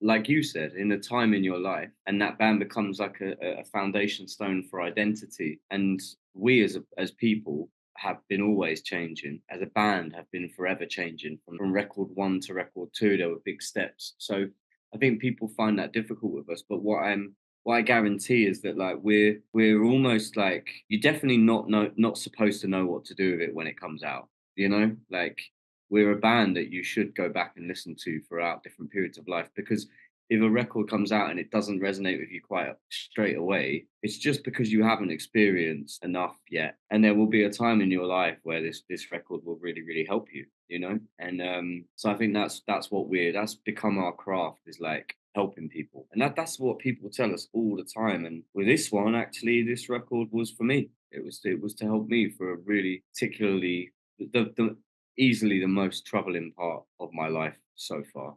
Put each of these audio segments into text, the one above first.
like you said, in a time in your life, and that band becomes like a foundation stone for identity. And we as people have been always changing. As a band, have been forever changing. From record one to record two, there were big steps. So I think people find that difficult with us. But what I guarantee is that like we're almost like you're definitely not supposed to know what to do with it when it comes out. You know, like we're a band that you should go back and listen to throughout different periods of life, because if a record comes out and it doesn't resonate with you quite straight away, it's just because you haven't experienced enough yet. And there will be a time in your life where this record will really, really help you, you know? And so I think that's what that's become our craft, is like helping people. And that's what people tell us all the time. And with this one, actually, this record was for me. It was to help me for a really particularly the easily the most troubling part of my life so far.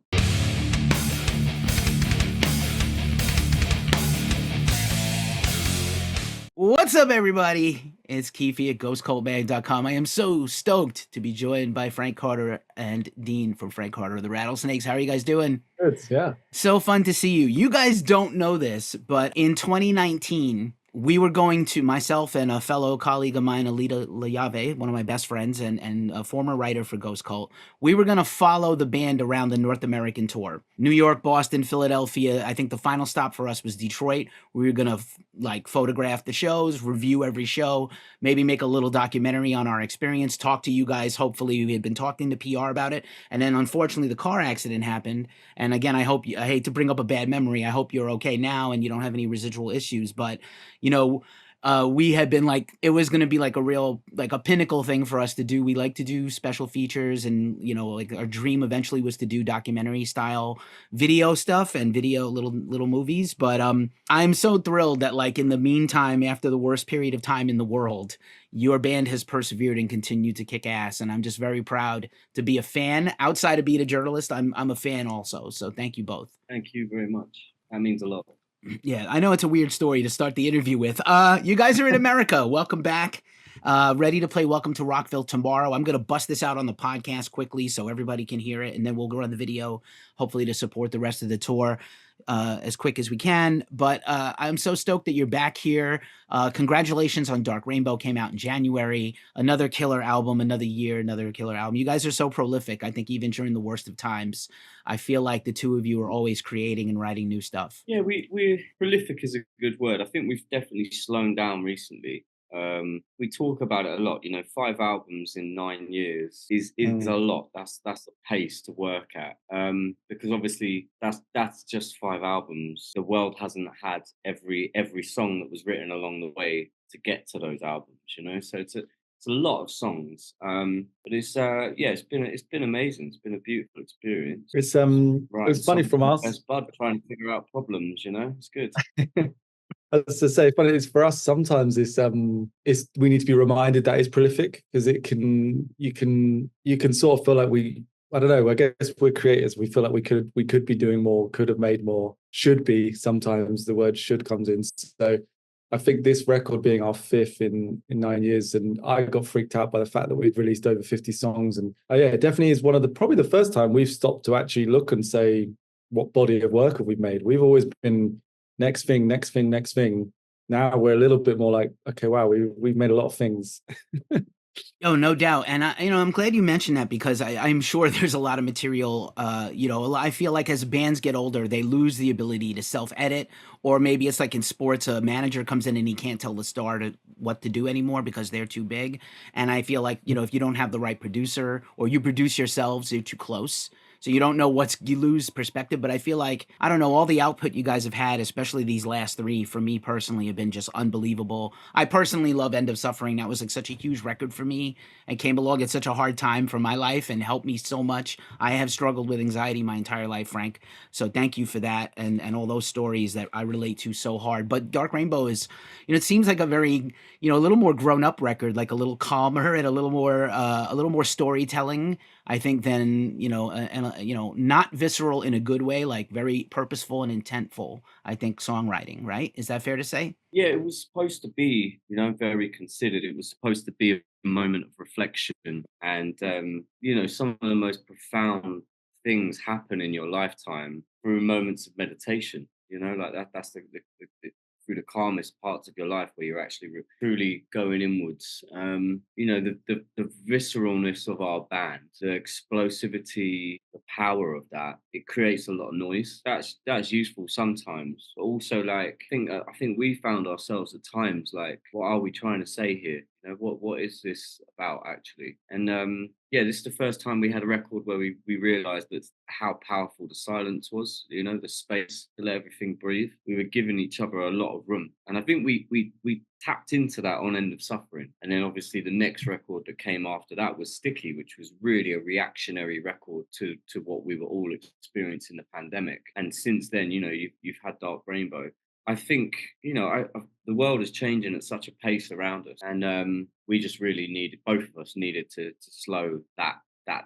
What's up, everybody? It's Keefy at GhostCultMag.com. I am so stoked to be joined by Frank Carter and Dean from Frank Carter of the Rattlesnakes. How are you guys doing? Good, yeah. So fun to see you. You guys don't know this, but in 2019, we were going to, myself and a fellow colleague of mine, Alita Layave, one of my best friends and a former writer for Ghost Cult, we were going to follow the band around the North American tour. New York, Boston, Philadelphia. I think the final stop for us was Detroit. We were going to like photograph the shows, review every show, maybe make a little documentary on our experience, talk to you guys. Hopefully we had been talking to PR about it. And then unfortunately the car accident happened. And again, I hate to bring up a bad memory. I hope you're okay now and you don't have any residual issues, but you know, we had been like, it was going to be like a real, like a pinnacle thing for us to do. We like to do special features, and, you know, like our dream eventually was to do documentary style video stuff and video little movies. But I'm so thrilled that like in the meantime, after the worst period of time in the world, your band has persevered and continued to kick ass. And I'm just very proud to be a fan. Outside of being a journalist, I'm a fan also. So thank you both. Thank you very much. That means a lot. Yeah, I know it's a weird story to start the interview with. You guys are in America. Welcome back. Ready to play Welcome to Rockville tomorrow. I'm going to bust this out on the podcast quickly so everybody can hear it, and then we'll go on the video, hopefully to support the rest of the tour as quick as we can. But I'm so stoked that you're back here. Congratulations on Dark Rainbow, came out in January. Another killer album, another year, another killer album. You guys are so prolific. I think even during the worst of times, I feel like the two of you are always creating and writing new stuff. Yeah, we're prolific is a good word. I think we've definitely slowed down recently. We talk about it a lot. You know, 5 albums in 9 years is a lot. That's a pace to work at. Because obviously that's just 5 albums. The world hasn't had every song that was written along the way to get to those albums. You know, so it's a lot of songs. But it's it's been amazing. It's been a beautiful experience. It's funny from us. Best bud trying to figure out problems. You know, it's good. As to say, funny, it's for us sometimes it's we need to be reminded that it's prolific, because you can sort of feel like I don't know, I guess we're creators, we feel like we could be doing more, could have made more, should be. Sometimes the word should comes in. So I think this record being our 5th in 9 years, and I got freaked out by the fact that we've released over 50 songs, and yeah, it definitely is probably the first time we've stopped to actually look and say, what body of work have we made? We've always been next thing. Now we're a little bit more like, okay, wow, we've made a lot of things. Oh, no doubt. And I'm glad you mentioned that, because I'm sure there's a lot of material. I feel like as bands get older, they lose the ability to self-edit, or maybe it's like in sports, a manager comes in and he can't tell the star what to do anymore because they're too big. And I feel like, if you don't have the right producer, or you produce yourselves, you're too close. So you don't know you lose perspective. But I feel like, I don't know, all the output you guys have had, especially these last 3, for me personally, have been just unbelievable. I personally love End of Suffering. That was like such a huge record for me, and came along at such a hard time for my life and helped me so much. I have struggled with anxiety my entire life, Frank. So thank you for that, and all those stories that I relate to so hard. But Dark Rainbow is, it seems like a very, a little more grown up record, like a little calmer and a little more storytelling, I think, than, not visceral in a good way, like very purposeful and intentful, I think, songwriting, right? Is that fair to say? Yeah, it was supposed to be, very considered. It was supposed to be a moment of reflection, and some of the most profound things happen in your lifetime through moments of meditation. Like that's through the calmest parts of your life where you're actually truly going inwards. The visceralness of our band, the explosivity, the power of that, it creates a lot of noise. That's useful sometimes. But also, like, I think we found ourselves at times like, what are we trying to say here? What is this about actually? And yeah, this is the first time we had a record where we realized that how powerful the silence was, the space to let everything breathe. We were giving each other a lot of room. And I think we tapped into that on End of Suffering. And then obviously the next record that came after that was Sticky, which was really a reactionary record to what we were all experiencing the pandemic. And since then, you've had Dark Rainbow. I think, the world is changing at such a pace around us, and we just really both of us needed to slow that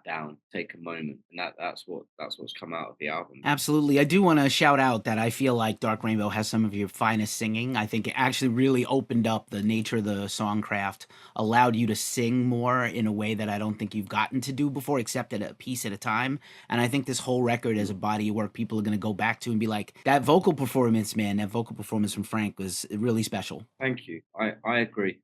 down, take a moment, and that's what's come out of the album. Absolutely. I do want to shout out that I feel like Dark Rainbow has some of your finest singing. I think it actually really opened up the nature of the songcraft, allowed you to sing more in a way that I don't think you've gotten to do before, except at a piece at a time. And I think this whole record as a body of work, people are going to go back to and be like, that vocal performance from Frank was really special. Thank you. I agree.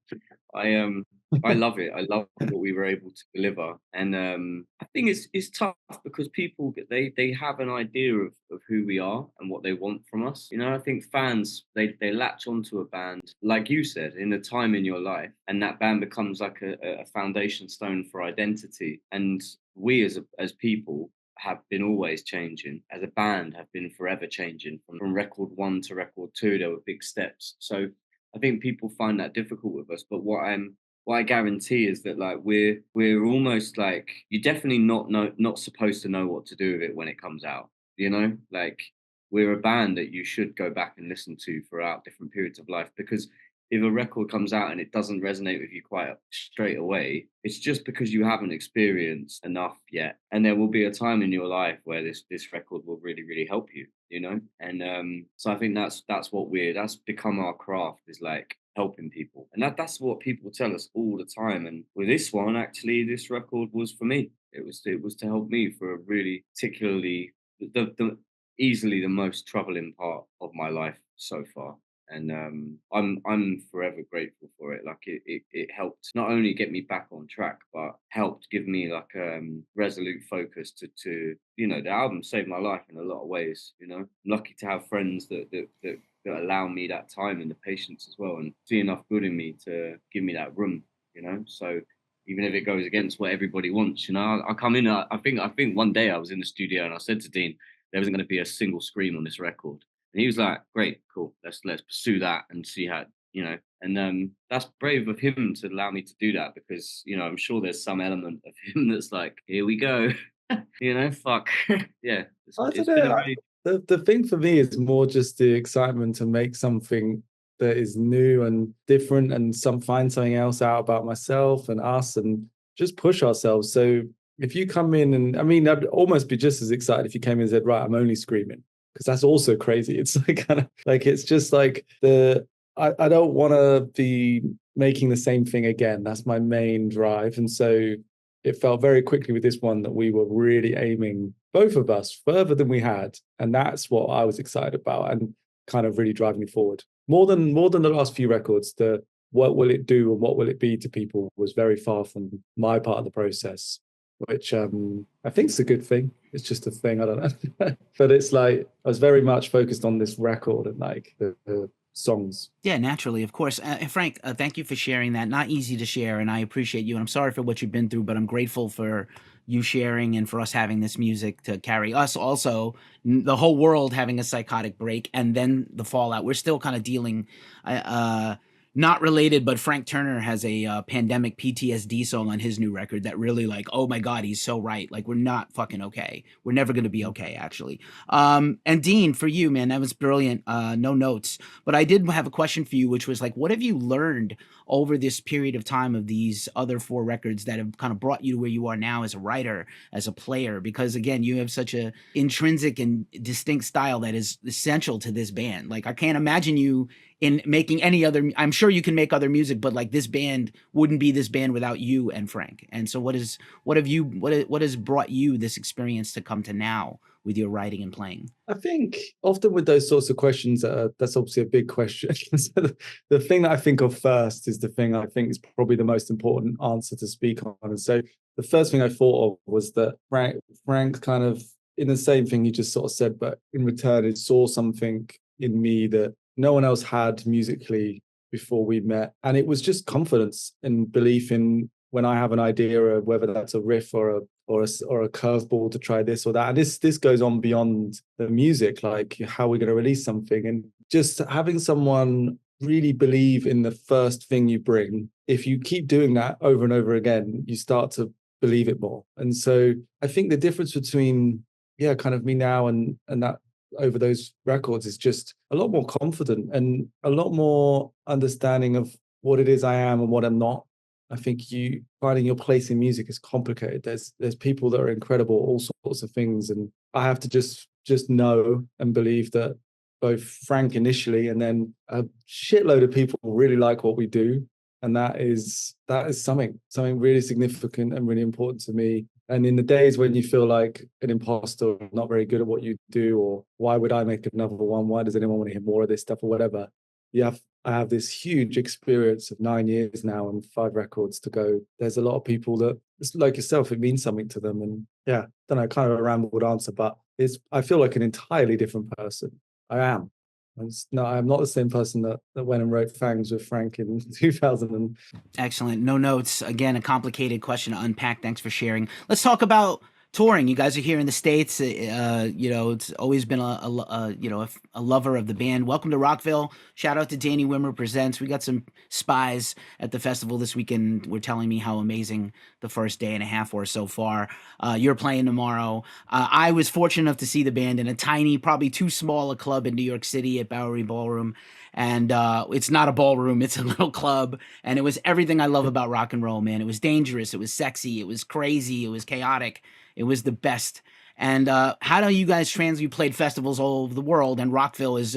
I love it. I love what we were able to deliver, and I think it's tough because people they have an idea of who we are and what they want from us. I think fans they latch onto a band, like you said, in a time in your life, and that band becomes like a foundation stone for identity. And we as people have been always changing. As a band, have been forever changing. From record 1 to record 2, there were big steps. So I think people find that difficult with us. But what I guarantee is that, like, we're almost like, you're definitely not supposed to know what to do with it when it comes out. Like, we're a band that you should go back and listen to throughout different periods of life, because if a record comes out and it doesn't resonate with you quite straight away, it's just because you haven't experienced enough yet. And there will be a time in your life where this record will really, really help you, And so I think that's that's become our craft, is like helping people. And that's what people tell us all the time. And with this one, actually, this record was for me. It was to help me for a really particularly the easily the most troubling part of my life so far. And I'm forever grateful for it. Like, it helped not only get me back on track, but helped give me like resolute focus to the album saved my life in a lot of ways. I'm lucky to have friends that allow me that time and the patience as well, and see enough good in me to give me that room. So even if it goes against what everybody wants, I come in. I think one day I was in the studio and I said to Dean, there wasn't going to be a single scream on this record. And he was like, great, cool, let's pursue that and see how, and that's brave of him to allow me to do that, because, I'm sure there's some element of him that's like, here we go, fuck. Yeah. I don't know. The thing for me is more just the excitement to make something that is new and different, and find something else out about myself and us, and just push ourselves. So if you come in I'd almost be just as excited if you came in and said, right, I'm only screaming, because that's also crazy. It's like kind of like, it's just like I don't want to be making the same thing again. That's my main drive. And so it felt very quickly with this one that we were really aiming, both of us, further than we had. And that's what I was excited about and kind of really driving me forward. More than the last few records, the what will it do and what will it be to people was very far from my part of the process, which I think is a good thing. It's just a thing, I don't know. But it's like, I was very much focused on this record and like the songs. Yeah, naturally, of course. Frank, thank you for sharing that. Not easy to share, and I appreciate you. And I'm sorry for what you've been through, but I'm grateful for you sharing and for us having this music to carry us. Also, the whole world having a psychotic break and then the fallout. We're still kind of dealing. Not related, but Frank Turner has a pandemic PTSD song on his new record that really, like, oh my God, he's so right. Like, we're not fucking okay. We're never going to be okay, actually. And Dean, for you, man, that was brilliant. No notes. But I did have a question for you, which was like, what have you learned over this period of time of these other 4 records that have kind of brought you to where you are now as a writer, as a player? Because again, you have such a intrinsic and distinct style that is essential to this band. Like, I can't imagine you in making any other. I'm sure you can make other music, but like this band wouldn't be this band without you and Frank. And so what has brought you this experience to come to now with your writing and playing? I think often with those sorts of questions, that's obviously a big question. So the thing that I think of first is the thing I think is probably the most important answer to speak on. And so the first thing I thought of was that Frank kind of, in the same thing he just sort of said, but in return, it saw something in me that no one else had musically before we met. And it was just confidence and belief in when I have an idea of whether that's a riff or a curveball to try this or that. And this goes on beyond the music, like how we're going to release something. And just having someone really believe in the first thing you bring, if you keep doing that over and over again, you start to believe it more. And so I think the difference between, kind of me now and that over those records is just a lot more confident and a lot more understanding of what it is I am and what I'm not. I think finding your place in music is complicated. There's people that are incredible, all sorts of things, and I have to just know and believe that both Frank initially and then a shitload of people really like what we do, and that is something really significant and really important to me. And in the days when you feel like an imposter, not very good at what you do, or why would I make another one? Why does anyone want to hear more of this stuff or whatever? I have this huge experience of 9 years now and 5 records to go. There's a lot of people that, like yourself, it means something to them. And don't know, kind of a rambled answer, but I feel like an entirely different person. I am. I'm not the same person that went and wrote Fangs with Frank in 2000. Excellent. No notes. Again, a complicated question to unpack. Thanks for sharing. Let's talk about touring. You guys are here in the States. It's always been a lover of the band. Welcome to Rockville. Shout out to Danny Wimmer Presents. We got some spies at the festival this weekend. Were telling me how amazing the first day and a half were so far. You're playing tomorrow. I was fortunate enough to see the band in a tiny, probably too small a club in New York City at Bowery Ballroom. And it's not a ballroom, it's a little club. And it was everything I love about rock and roll, man. It was dangerous, it was sexy, it was crazy, it was chaotic. It was the best. And how do you guys you played festivals all over the world, and Rockville is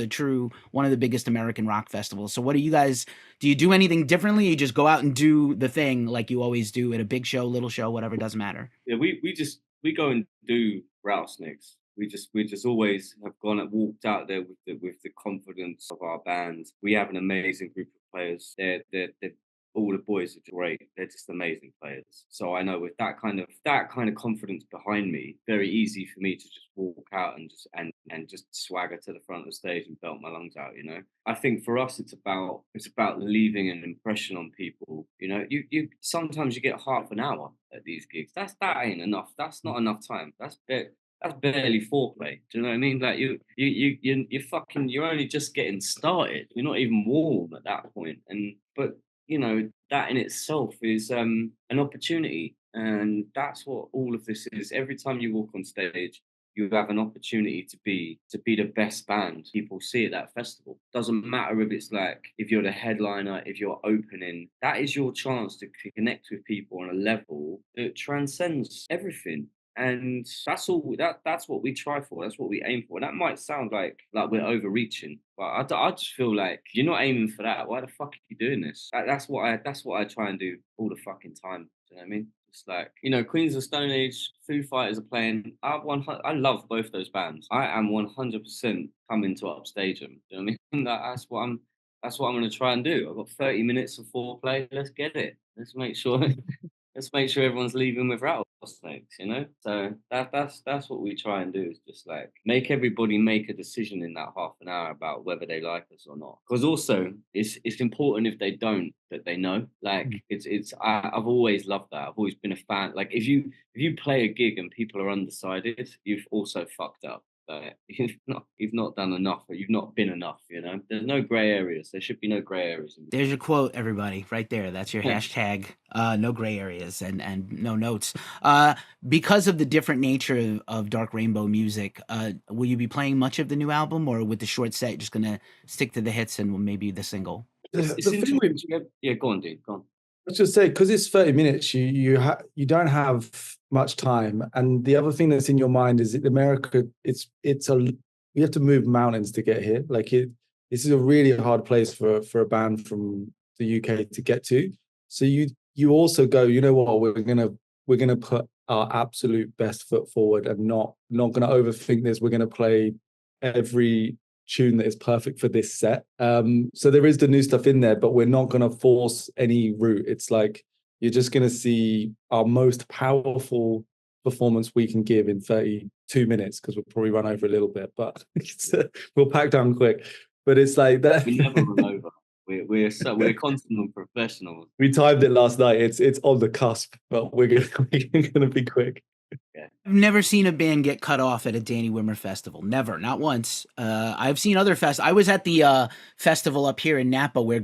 one of the biggest American rock festivals. So what do you do anything differently? Or you just go out and do the thing like you always do at a big show, little show, whatever, doesn't matter? Yeah, we go and do Rattlesnakes. We just always have gone and walked out there with the confidence of our band. We have an amazing group of players. They're all the boys are great. They're just amazing players. So I know with that kind of confidence behind me, very easy for me to just walk out and just swagger to the front of the stage and belt my lungs out. I think for us it's about leaving an impression on people. You sometimes you get half an hour at these gigs. That ain't enough. That's not enough time. That's barely foreplay. Do you know what I mean? Like you're only just getting started. You're not even warm at that point. But that in itself is an opportunity, and that's what all of this is. Every time you walk on stage, you have an opportunity to be the best band people see at that festival. Doesn't matter if you're the headliner, if you're opening. That is your chance to connect with people on a level that transcends everything. And that's all. That's what we try for. That's what we aim for. That might sound like we're overreaching, but I just feel like you're not aiming for that. Why the fuck are you doing this? That's what I try and do all the fucking time. Do you know what I mean? It's like, Queens of Stone Age, Foo Fighters are playing. I love both those bands. I am 100% coming to upstage them. Do you know what I mean? That's what I'm going to try and do. I've got 30 minutes of foreplay. Let's get it. Let's make sure everyone's leaving with Rattlesnakes, So that's what we try and do, is just make everybody make a decision in that half an hour about whether they like us or not. Because also it's important if they don't, that they know. I've always loved that. I've always been a fan. If you play a gig and people are undecided, you've also fucked up. You've not done enough, or you've not been enough. There's no gray areas. There should be no gray areas. There's your quote, everybody, right there. That's your hashtag. No gray areas and no notes. Because of the different nature of Dark Rainbow music, will you be playing much of the new album, or with the short set, just gonna stick to the hits and maybe the single? Go on, dude. Go on. Let's just say, because it's 30 minutes, you don't have much time, and the other thing that's in your mind is that America, you have to move mountains to get here. this is a really hard place for a band from the UK to get to. So you also go, you know what, we're gonna put our absolute best foot forward and not gonna overthink this. We're gonna play every tune that is perfect for this set. So there is the new stuff in there, but we're not gonna force any route. It's like you're just gonna see our most powerful performance we can give in 32 minutes, because we'll probably run over a little bit, but we'll pack down quick. But it's like that. We never run over. We're consummate professionals. We timed it last night. It's on the cusp, but we're gonna be quick. Yeah. I've never seen a band get cut off at a Danny Wimmer festival. Never, not once. I've seen other I was at the festival up here in Napa where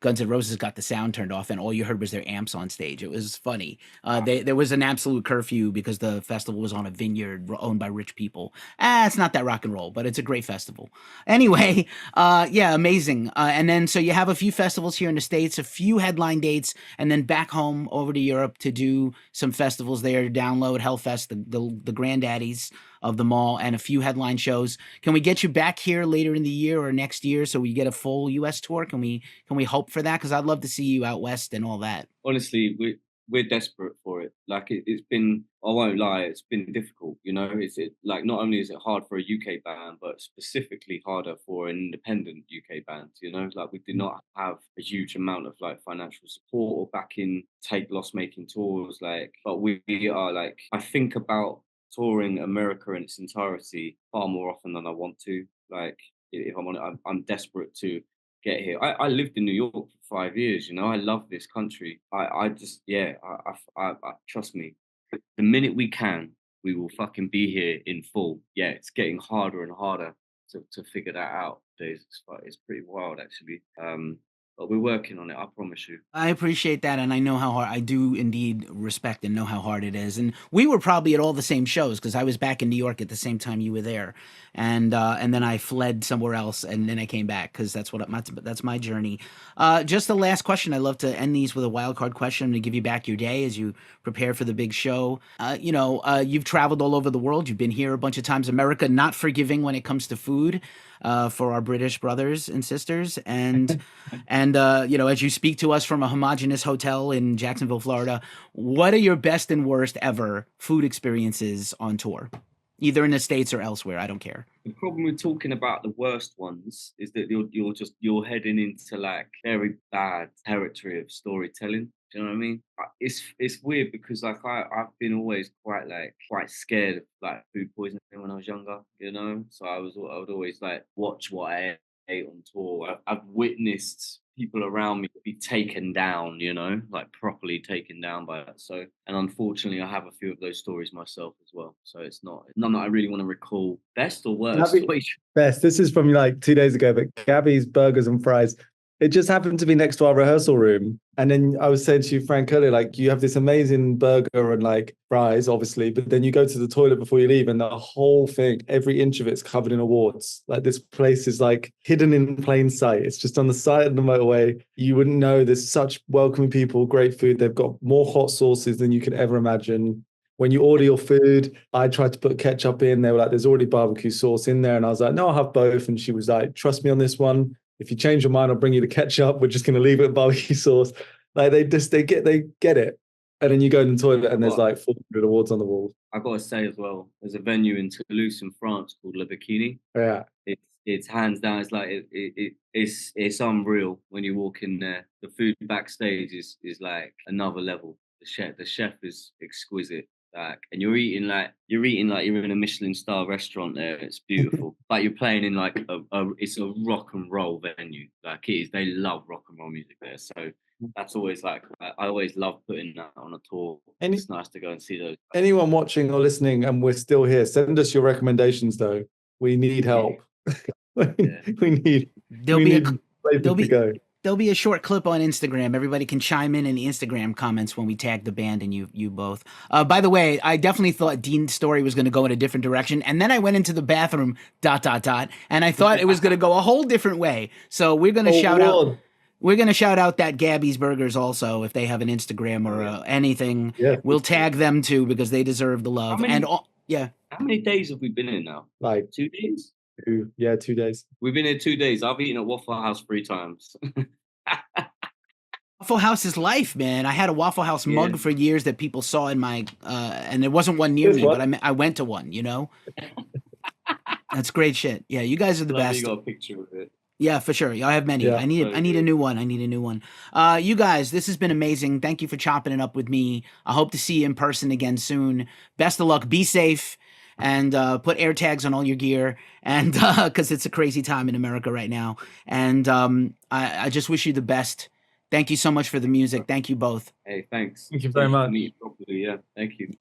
Guns N' Roses got the sound turned off and all you heard was their amps on stage. It was funny. There was an absolute curfew because the festival was on a vineyard owned by rich people. It's not that rock and roll, but it's a great festival. Anyway, yeah, amazing. And then so you have a few festivals here in the States, a few headline dates, and then back home over to Europe to do some festivals there, Download, Hellfest, the granddaddies of them all, and a few headline shows. Can we get you back here later in the year or next year so we get a full US tour? Can we hope for that? Because I'd love to see you out west and all that. Honestly, we're desperate for it. Like it's been, I won't lie, it's been difficult. You know, like not only is it hard for a UK band, but specifically harder for an independent UK band. You know, like we do not have a huge amount of like financial support or backing, take loss-making tours. Like, but we are like, I think about touring America in its entirety far more often than I want to. Like, if I'm on it, I'm desperate to get here. I lived in New York for 5 years. You know, I love this country. I just, yeah, I trust me. The minute we can, we will fucking be here in full. Yeah, it's getting harder and harder to figure that out. It's pretty wild, actually. But we're working on it, I promise you. I appreciate that, and I know how hard. I do indeed respect and know how hard it is. And we were probably at all the same shows because I was back in New York at the same time you were there, and then I fled somewhere else, and then I came back because that's my journey. Just the last question. I love to end these with a wild card question to give you back your day as you prepare for the big show. You've traveled all over the world. You've been here a bunch of times. America not forgiving when it comes to food. For our British brothers and sisters, and as you speak to us from a homogenous hotel in Jacksonville, Florida, what are your best and worst ever food experiences on tour, either in the States or elsewhere? I don't care. The problem with talking about the worst ones is that you're heading into like very bad territory of storytelling. Do you know what I mean? It's weird because like I've been always quite scared of like food poisoning when I was younger, you know. So I would always like watch what I ate on tour. I've witnessed people around me be taken down, you know, like properly taken down by that. So, and unfortunately, I have a few of those stories myself as well. So it's none that I really want to recall. Best or worst? Best. This is from like 2 days ago, but Gabby's Burgers and Fries. It just happened to be next to our rehearsal room. And then I was saying to you, Frank, earlier, like you have this amazing burger and like fries, obviously, but then you go to the toilet before you leave and the whole thing, every inch of it's covered in awards. Like this place is like hidden in plain sight. It's just on the side of the motorway. You wouldn't know. There's such welcoming people, great food. They've got more hot sauces than you could ever imagine. When you order your food, I tried to put ketchup in. They were like, there's already barbecue sauce in there. And I was like, no, I'll have both. And she was like, trust me on this one. If you change your mind, I'll bring you the ketchup. We're just going to leave it at barbecue sauce. Like they get it. And then you go in the toilet and there's like 400 awards on the wall. I got to say as well, there's a venue in Toulouse in France called Le Bikini. Yeah. It's hands down. It's like it's unreal when you walk in there. The food backstage is like another level. The chef is exquisite. And you're eating like you're in a Michelin star restaurant there. It's beautiful. Like you're playing in like it's a rock and roll venue. Like it is. They love rock and roll music there. So that's always like I always love putting that on a tour. It's nice to go and see those. Anyone watching or listening, and we're still here, send us your recommendations though. We need help. We need. There'll be a short clip on Instagram. Everybody can chime in the Instagram comments when we tag the band and you both. By the way, I definitely thought Dean's story was going to go in a different direction. And then I went into the bathroom, ... And I thought it was going to go a whole different way. So we're going to shout out. We're going to shout out that Gabby's Burgers also, if they have an Instagram or anything. Yeah. We'll tag them too because they deserve the love. How many days have we been in now? Like 2 days? Yeah, 2 days. We've been here 2 days. I've eaten at Waffle House 3 times. Waffle House is life, man. I had a Waffle House mug Yeah. for years that people saw in my, and there wasn't one near There's me, one. but I went to one, you know? That's great shit. Yeah, you guys are the Glad best. you got a picture of it. Yeah, for sure. I have many. Yeah. I need So a good. new one. I need a new one. You guys, this has been amazing. Thank you for chopping it up with me. I hope to see you in person again soon. Best of luck. Be safe and put air tags on all your gear, and because it's a crazy time in America right now. And I just wish you the best. Thank you so much for the music. Thank you both. Hey, thanks. Thank you very Pleasure to much. meet you properly. Yeah, thank you.